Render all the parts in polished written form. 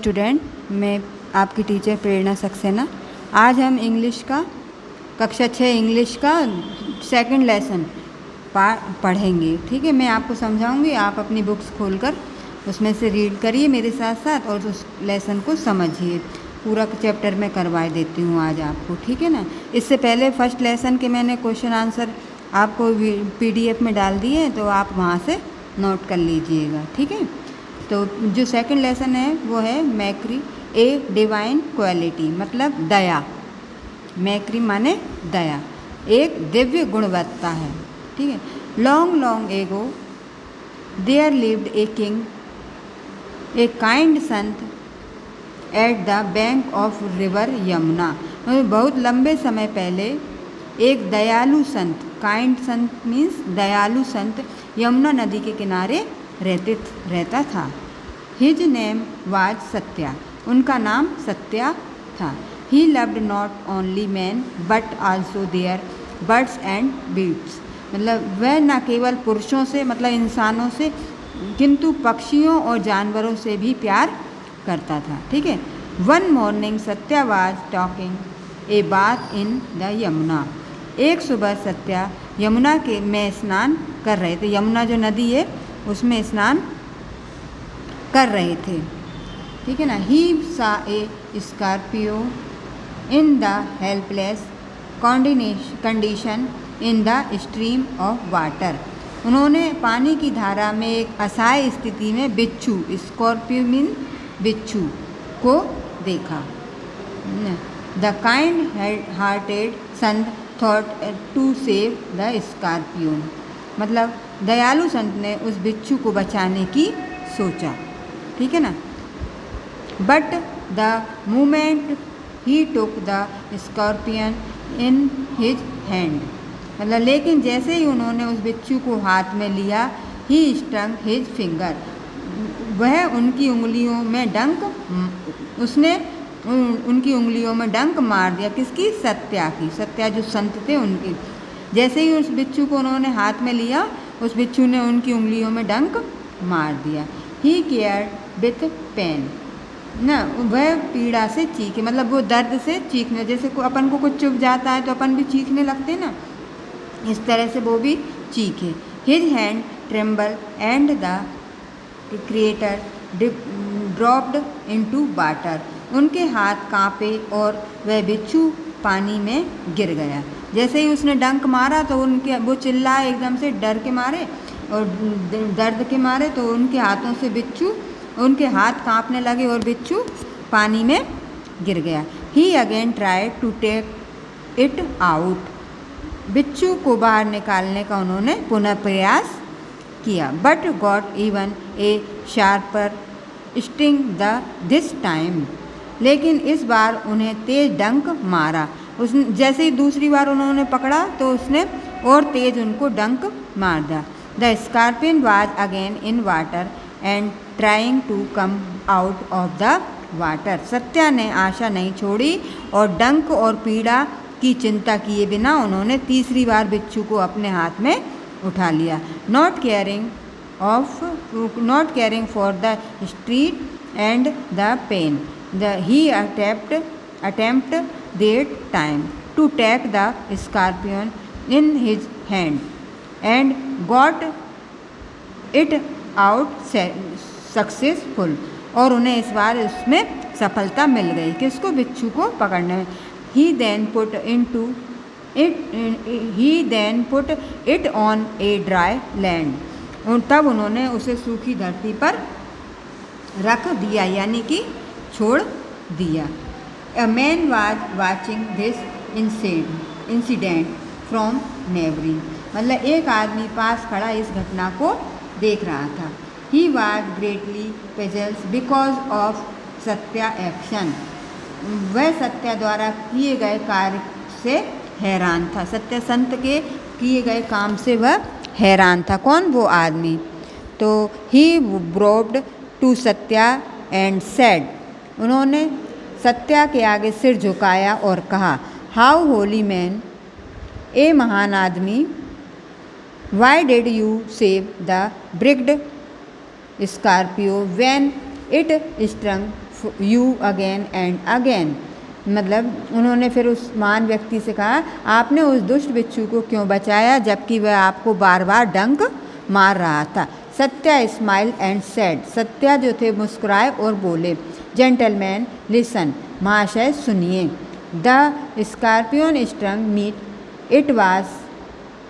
Student, मैं आपकी teacher प्रेरणा सक्सेना। आज हम इंग्लिश का कक्षा 6 इंग्लिश का सेकंड लेसन पढ़ेंगे। ठीक है, मैं आपको समझाऊंगी, आप अपनी बुक्स खोलकर उसमें से रीड करिए मेरे साथ साथ और उस लेसन को समझिए। पूरा चैप्टर मैं करवा देती हूँ आज आपको, ठीक है ना। इससे पहले फर्स्ट लेसन के मैंने क्वेश्चन आंसर आपको PDF में डाल दिए, तो आप वहाँ से नोट कर लीजिएगा, ठीक है। तो जो सेकंड लेसन है वो है मैक्री ए डिवाइन क्वालिटी, मतलब दया। मैक्री माने दया, एक दिव्य गुणवत्ता है, ठीक है। Long long ago there lived a king, a kind sant at the bank of river Yamuna. बहुत लंबे समय पहले एक दयालु संत, काइंड संत मीन्स दयालु संत, यमुना नदी के किनारे रहता था। हिज नेम वाज सत्या, उनका नाम सत्या था। He loved not only man but also their birds and beasts, मतलब वह न केवल पुरुषों से मतलब इंसानों से, किंतु पक्षियों और जानवरों से भी प्यार करता था, ठीक है। One morning Satya was talking a bath in the Yamuna, एक सुबह सत्या यमुना के में स्नान कर रहे थे। यमुना जो नदी है उसमें स्नान कर रहे थे, ठीक है ना। He saw a scorpion in the helpless condition in the stream of water, उन्होंने पानी की धारा में एक असहाय स्थिति में बिच्छू, स्कॉर्पियो मीन बिच्छू, को देखा। द काइंड हार्टेड संत thought to save the scorpion, मतलब दयालु संत ने उस बिच्छू को बचाने की सोचा, ठीक है ना। But the moment he took the scorpion in his hand, मतलब लेकिन जैसे ही उन्होंने उस बिच्छू को हाथ में लिया, ही स्टंग हिज फिंगर, वह उनकी उंगलियों में डंक, उसने उनकी उंगलियों में डंक मार दिया। किसकी? सत्या की। सत्या जो संत थे उनकी। जैसे ही उस बिच्छू को उन्होंने हाथ में लिया, उस बिच्छू ने उनकी उंगलियों में डंक मार दिया। ही केयर्ड विथ पेन, ना वह पीड़ा से चीखे, मतलब वो दर्द से चीखने, जैसे अपन को कुछ चुभ जाता है तो अपन भी चीखने लगते ना, इस तरह से वो भी चीखे। His hand tremble and the creator dropped into water, उनके हाथ कांपे और वह बिच्छू पानी में गिर गया। जैसे ही उसने डंक मारा तो वो चिल्लाए एकदम से डर के मारे और दर्द के मारे, तो उनके हाथों से बिच्छू, उनके हाथ कांपने लगे और बिच्छू पानी में गिर गया। He again tried to take it out, बिच्छू को बाहर निकालने का उन्होंने पुनः प्रयास किया। But got even a sharper sting this time, लेकिन इस बार उन्हें तेज डंक मारा। जैसे ही दूसरी बार उन्होंने पकड़ा तो उसने और तेज उनको डंक मार दिया। The scorpion was again in water and trying to come out of the water, Satya ने आशा नहीं छोड़ी और डंक और पीड़ा की चिंता किए बिना उन्होंने तीसरी बार बिच्छू को अपने हाथ में उठा लिया। Not caring for the street and the pain, he attempt that time to take the scorpion in his hand and got it out successful, और उन्हें इस बार उसमें सफलता मिल गई। किसको? बिच्छू को पकड़ने में। he then put it on a dry land, और तब उन्होंने उसे सूखी धरती पर रख दिया, यानी कि छोड़ दिया। A man was watching this incident from neighboring, मतलब एक आदमी पास खड़ा इस घटना को देख रहा था। He was greatly puzzled because of Satya action, वह सत्या द्वारा किए गए कार्य से हैरान था। सत्य संत के किए गए काम से वह हैरान था। कौन? वो आदमी। तो he bowed to Satya and said, उन्होंने सत्या के आगे सिर झुकाया और कहा, हाउ होली मैन, ए महान आदमी, why did you save the bridged scorpion when it strung you again and again. मतलब उन्होंने फिर उस महान व्यक्ति से कहा, आपने उस दुष्ट बिच्छू को क्यों बचाया जबकि वह आपको बार बार डंक मार रहा था। Satya smile and said, Satya जो थे मुस्कुराए और बोले, जेंटलमैन लिसन, महाशय सुनिए। The scorpion stung me, it was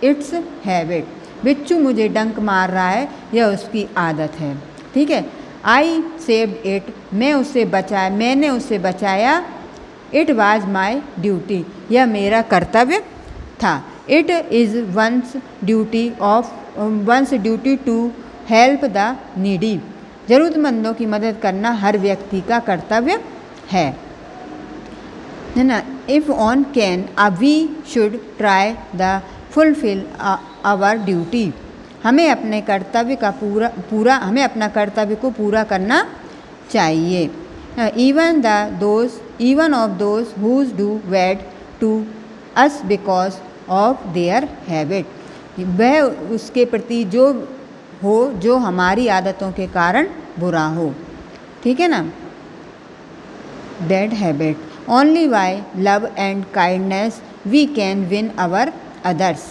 its habit, बिच्छू मुझे डंक मार रहा है, यह उसकी आदत है। ठीक है। आई सेव्ड इट, मैंने उसे बचाया। इट वाज माई ड्यूटी, यह मेरा कर्तव्य था। It is one's duty to help the needy, ज़रूरतमंदों की मदद करना हर व्यक्ति का कर्तव्य है ना। If on can we should try the fulfil our duty, हमें अपने कर्तव्य का हमें अपना कर्तव्य को पूरा करना चाहिए। even of those who do bad to us because of their habit, वह उसके प्रति जो हमारी आदतों के कारण बुरा हो। ठीक है ना। Bad habit, only by love and kindness we can win our others,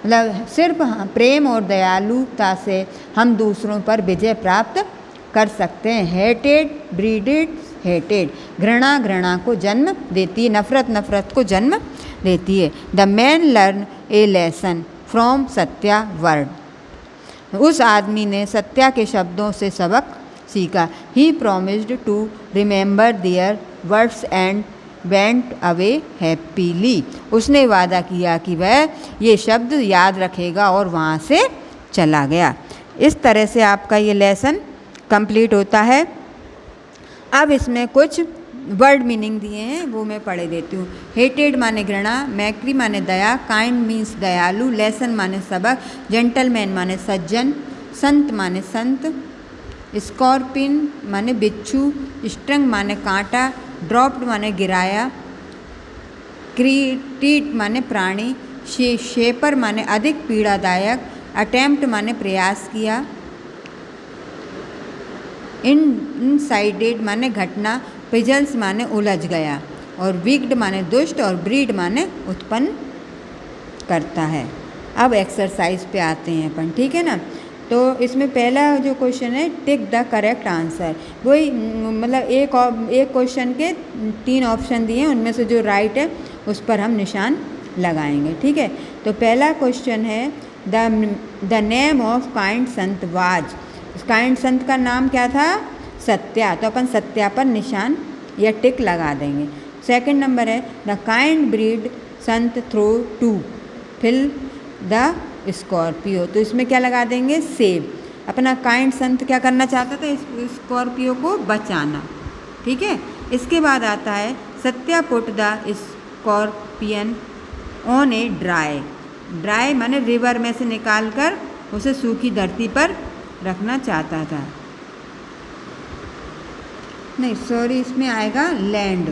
मतलब सिर्फ प्रेम और दयालुता से हम दूसरों पर विजय प्राप्त कर सकते हैं। हेटेड ब्रीडेड हेटेड, घृणा को जन्म देती है, नफरत को जन्म देती है। The man learn a lesson from Satya word, उस आदमी ने सत्या के शब्दों से सबक सीखा। He promised to remember their words and went away happily, उसने वादा किया कि वह ये शब्द याद रखेगा और वहाँ से चला गया। इस तरह से आपका ये लेसन कंप्लीट होता है। अब इसमें कुछ वर्ड मीनिंग दिए हैं, वो मैं पढ़े देती हूँ। हेटेड माने घृणा, मैक्री माने दया, काइंड मीन्स दयालु, लेसन माने सबक, जेंटलमैन माने सज्जन, संत माने संत, स्कॉर्पिन माने बिच्छू, स्ट्रंग माने कांटा, ड्रॉप्ड माने गिराया, क्रीटीट माने प्राणी, शेपर माने अधिक पीड़ादायक, अटेम्प्ट माने प्रयास किया, इनसाइडेड माने घटना, पिजल्स माने उलझ गया, और विग्ड माने दुष्ट, और ब्रीड माने उत्पन्न करता है। अब एक्सरसाइज पे आते हैं अपन। ठीक है ना। तो इसमें पहला जो क्वेश्चन है, टिक द करेक्ट आंसर, वही मतलब एक क्वेश्चन के 3 ऑप्शन दिए हैं, उनमें से जो राइट है उस पर हम निशान लगाएंगे। ठीक है। तो पहला क्वेश्चन है, the name of kind Sant was, kind संत का नाम क्या था? सत्या, तो अपन सत्या पर निशान या टिक लगा देंगे। सेकंड नंबर है, द काइंड ब्रीड संत throw to fill the scorpio, तो इसमें क्या लगा देंगे? सेव। अपना काइंड संत क्या करना चाहता था? इस स्कॉर्पियो को बचाना। ठीक है। इसके बाद आता है, Satya put the scorpion on a dry, dry माने रिवर में से निकाल कर उसे सूखी धरती पर रखना चाहता था। नहीं सॉरी, इसमें आएगा लैंड,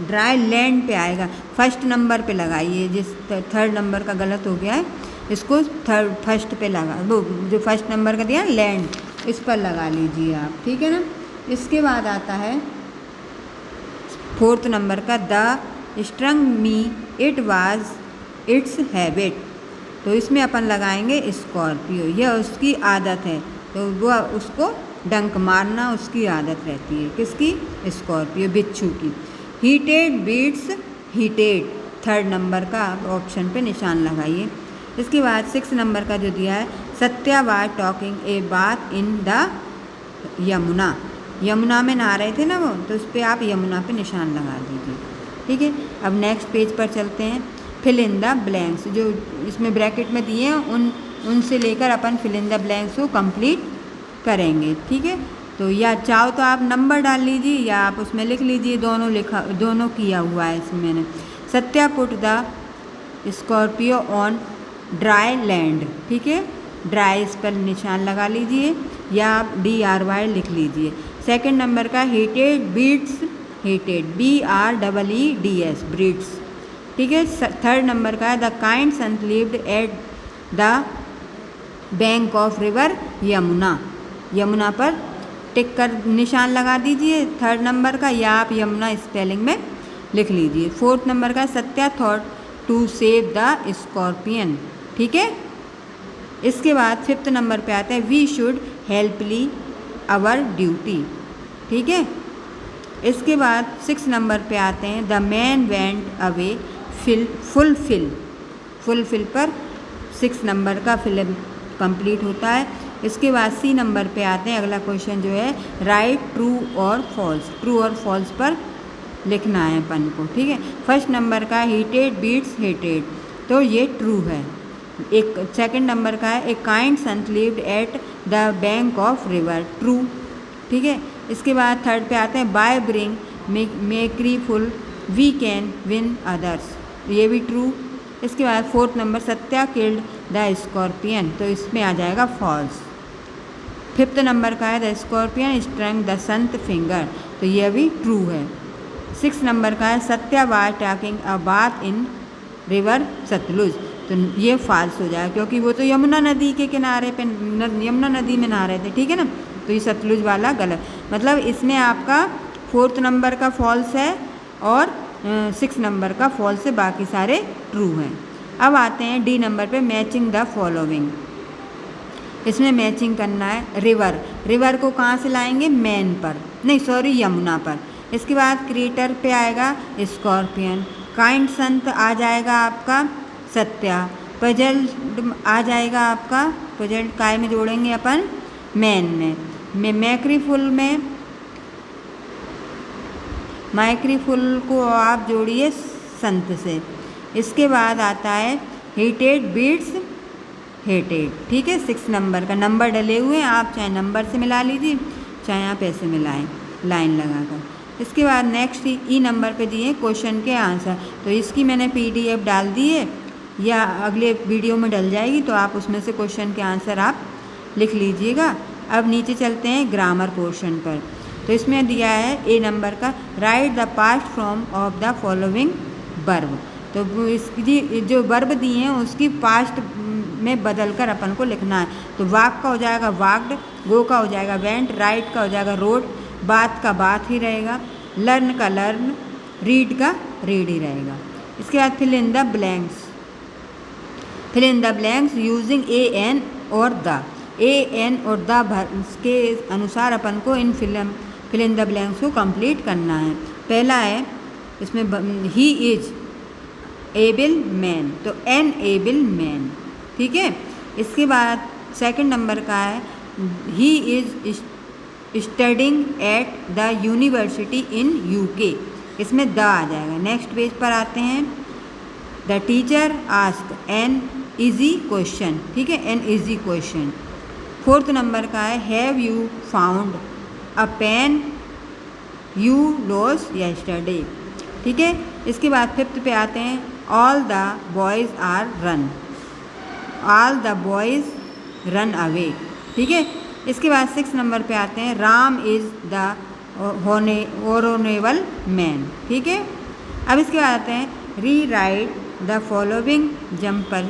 ड्राई लैंड पे आएगा। फर्स्ट नंबर पे लगाइए, जिस थर्ड नंबर का गलत हो गया है इसको फर्स्ट पे लगा, वो जो फर्स्ट नंबर का दिया लैंड, इस पर लगा लीजिए आप। ठीक है ना। इसके बाद आता है फोर्थ नंबर का, the स्ट्रंग me it was its habit, तो इसमें अपन लगाएंगे स्कॉर्पियो, यह उसकी आदत है, तो वो उसको डंक मारना उसकी आदत रहती है। किसकी? स्कॉर्पियो, बिच्छू की। Heated beats heated, third number का ऑप्शन पे निशान लगाइए। इसके बाद 6 नंबर का जो दिया है, Satya was talking a bath in the Yamuna, Yamuna में नहा रहे थे ना वो, तो उस पर आप यमुना पे निशान लगा दीजिए। ठीक है। अब नेक्स्ट पेज पर चलते हैं। फिल इन द ब्लैंक्स, जो इसमें ब्रैकेट में दिए हैं उनसे लेकर अपन फिल इन द ब्लैंक्स को कंप्लीट करेंगे। ठीक है। तो या चाहो तो आप नंबर डाल लीजिए या आप उसमें लिख लीजिए, दोनों किया हुआ है इसमें मैंने। Satya put the Scorpio on dry land, ठीक है, ड्राई इस पर निशान लगा लीजिए या आप DRY लिख लीजिए। सेकंड नंबर का heated beats heated, BREEDS breeds, ठीक है। थर्ड नंबर का the kind Sant lived at the bank of river Yamuna, Yamuna पर टिक कर निशान लगा दीजिए 3rd नंबर का, या आप यमुना स्पेलिंग में लिख लीजिए। 4th नंबर का Satya thought to save the scorpion, ठीक है। इसके बाद 5th नंबर पे आता है we should helpfully our duty, ठीक है। इसके बाद 6 नंबर पे आते हैं the man went away fulfil पर 6 नंबर का फिल्म कंप्लीट होता है। इसके बाद सी नंबर पे आते हैं, अगला क्वेश्चन जो है राइट ट्रू और फॉल्स पर लिखना है अपन को, ठीक है। 1st नंबर का हीटेड बीट्स हेटेड, तो ये ट्रू है। एक 2nd नंबर का है a kind Sant lived at the bank of river, true, ठीक है। इसके बाद 3rd पे आते हैं by being merciful we can win others, ये भी ट्रू। इसके बाद 4th number Satya killed the scorpion, तो इसमें आ जाएगा फॉल्स। 5th नंबर का है the scorpion strung the sant finger, तो ये भी ट्रू है। 6th नंबर का है Satya was talking a bath in river Sutlej, तो ये फॉल्स हो जाएगा क्योंकि वो तो यमुना नदी के किनारे पे यमुना नदी में नहा रहे थे, ठीक है ना, तो ये सतलुज वाला गलत। मतलब इसमें आपका 4th नंबर का फॉल्स है और 6 नंबर का फॉल्स है, बाकी सारे ट्रू हैं। अब आते हैं डी नंबर पे मैचिंग द फॉलोइंग, इसमें मैचिंग करना है रिवर को कहाँ से लाएंगे, मैन पर, नहीं सॉरी यमुना पर। इसके बाद क्रिएटर पे आएगा स्कॉर्पियन, काइंड संत आ जाएगा आपका सत्या, पजल्ड आ जाएगा आपका पजल्ड काय में जोड़ेंगे अपन मैन में मैक्रीफुल में माइक्रीफुल को आप जोड़िए संत से। इसके बाद आता है हीटेड बीट्स हेटेड, ठीक है। 6 नंबर का नंबर डले हुए हैं, आप चाहे नंबर से मिला लीजिए चाहे आप ऐसे मिलाएं लाइन लगाकर। इसके बाद नेक्स्ट ई नंबर पे दिए क्वेश्चन के आंसर, तो इसकी मैंने PDF डाल दी है या अगले वीडियो में डल जाएगी, तो आप उसमें से क्वेश्चन के आंसर आप लिख लीजिएगा। अब नीचे चलते हैं ग्रामर पोर्शन पर, तो इसमें दिया है ए नंबर का right the past form of the following verb, तो इसकी जो वर्ब दिए हैं उसकी पास्ट में बदल कर अपन को लिखना है। तो वाक का हो जाएगा वाक्ड, गो का हो जाएगा वेंट, राइट का हो जाएगा रोड, बात का बात ही रहेगा, लर्न का लर्न, रीड का रीड ही रहेगा। इसके बाद fill in the blanks using AN और द, AN और द के अनुसार अपन को इन फिल इन द ब्लैंक्स को कंप्लीट करना है। पहला है इसमें ही इज एबल मैन, तो एन एबल मैन, ठीक है। इसके बाद 2nd नंबर का है he is studying at the university in UK, इसमें द आ जाएगा। नेक्स्ट पेज पर आते हैं the teacher ask an easy question, ठीक है, an easy question. 4th number का है have you found a pen you lost yesterday, ठीक है। इसके बाद 5th पे आते हैं all the boys are run, all the boys run away, ठीक है। इसके बाद 6 नंबर पे आते हैं Ram is the honourable man, ठीक है। अब इसके बाद आते हैं rewrite the following jumbled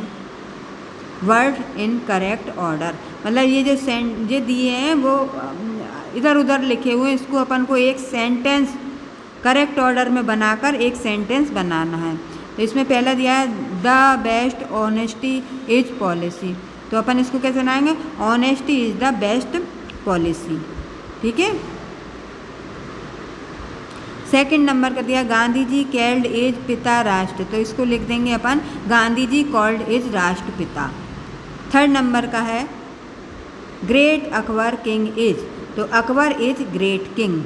word in correct order, मतलब ये जो दिए हैं वो इधर उधर लिखे हुए हैं, इसको अपन को एक सेंटेंस करेक्ट ऑर्डर में बनाकर एक सेंटेंस बनाना है। तो इसमें पहला दिया है the best honesty is policy, तो अपन इसको कैसे बनाएंगे, honesty is the best policy, ठीक है। 2nd नंबर का दिया गांधी जी कॉल्ड इज पिता राष्ट्र, तो इसको लिख देंगे अपन गांधी जी कॉल्ड इज राष्ट्रपिता। 3rd नंबर का है ग्रेट अकबर किंग इज, तो अकबर इज ग्रेट किंग।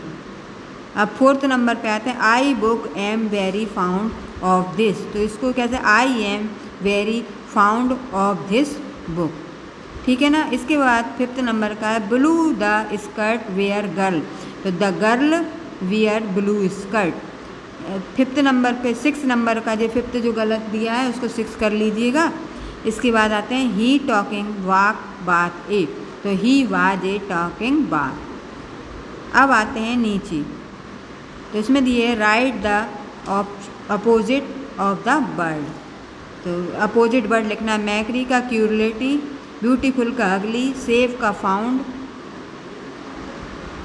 अब 4th नंबर पे आते हैं I book am very found of this, तो इसको कैसे I am very found of this book, ठीक है ना। इसके बाद 5th नंबर का है blue the skirt wear girl, तो the girl wear blue skirt. 5th number पे 6 नंबर का जो 5th जो गलत दिया है उसको 6 कर लीजिएगा। इसके बाद आते हैं ही टॉकिंग वाक बात ए, तो ही वाज ए टॉकिंग बात। अब आते हैं नीचे, तो इसमें दिए right the opposite of the bird, तो अपोजिट वर्ड लिखना है मैक्री का क्यूरलेटी, ब्यूटीफुल का अगली, सेफ का फाउंड,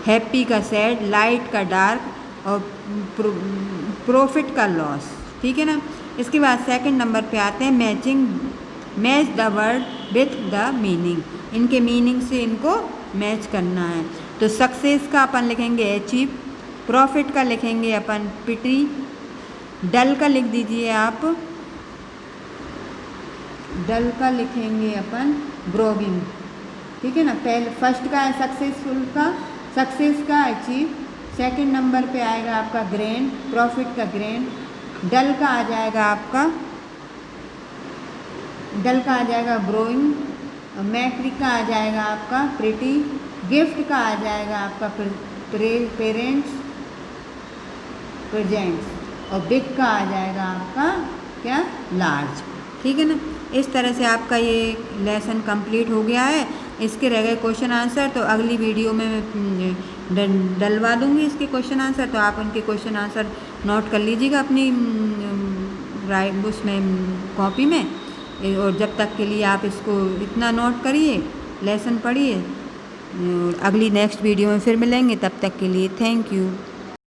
हैप्पी का सैड, लाइट का डार्क और प्रॉफिट का लॉस। ठीक है ना। इसके बाद सेकंड नंबर पे आते हैं match the word with the meaning. इनके मीनिंग से इनको मैच करना है। तो सक्सेस का अपन लिखेंगे अचीव, प्रॉफिट का लिखेंगे अपन पिटी, डल का लिख दीजिए आप, डल का लिखेंगे अपन ग्रोविंग। ठीक है ना। पहले फर्स्ट का है सक्सेसफुल का, सक्सेस का अचीव, सेकंड नंबर पे आएगा आपका ग्रैंड, प्रॉफिट का ग्रैंड, डल का आ जाएगा आपका, डल का आ जाएगा ग्रोइंग, मैट्रिक का आ जाएगा आपका प्रिटी, गिफ्ट का आ जाएगा आपका पेरेंट्स प्रेजेंट्स, और बिग का आ जाएगा आपका क्या लार्ज। ठीक है ना। इस तरह से आपका ये लेसन कंप्लीट हो गया है। इसके रह गए क्वेश्चन आंसर, तो अगली वीडियो में मैं डलवा दूँगी इसके क्वेश्चन आंसर। तो आप उनके क्वेश्चन आंसर नोट कर लीजिएगा अपनी उसमें कॉपी में। और जब तक के लिए आप इसको इतना नोट करिए, लेसन पढ़िए। अगली नेक्स्ट वीडियो में फिर मिलेंगे, तब तक के लिए थैंक यू।